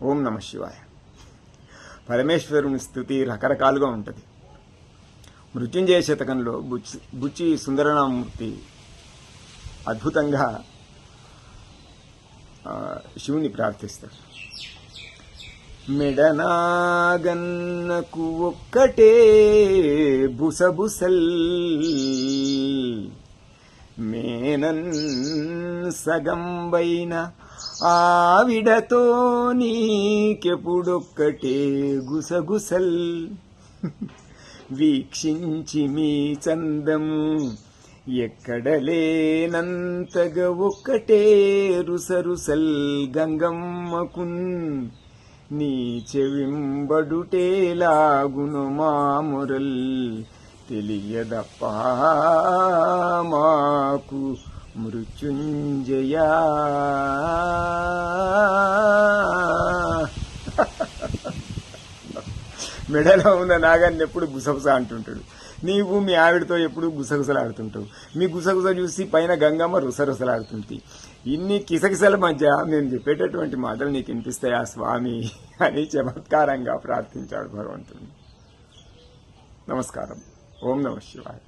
ఓం నమ శివాయ. పరమేశ్వరుని స్తుతి రకరకాలుగా ఉంటుంది. మృత్యుంజయ శతకంలో బుచ్చి సుందరనామూర్తి అద్భుతంగా శివుని ప్రార్థిస్తారు. మెడనాగన్నకు ఒక్కటే బుసబుసల్, మేనన్ సగంబైన ఆవిడతో నీకెప్పుడొక్కటే గుసగుసల్, వీక్షించి మీ చందము ఎక్కడలేనంతగా ఒక్కటే రుసరుసల్, గంగమ్మకున్ నీ చెవింబడుటేలాగును మామురల్, తెలియదప్పా మాకు మృత్యుంజయా. మెడలో ఉన్న నాగాన్ని ఎప్పుడు గుసగుస అంటుంటాడు. నీవు మీ ఆవిడతో ఎప్పుడు గుసగుసలాడుతుంటావు. మీ గుసగుస చూసి పైన గంగమ్మ రుసరుసలాడుతుంది. ఇన్ని కిసకిసల మధ్య నేను చెప్పేటటువంటి మాటలు నీకు వినిపిస్తాయా స్వామి అని చమత్కారంగా ప్రార్థించాడు భగవంతుడు. నమస్కారం. ఓం నమ శివాయ.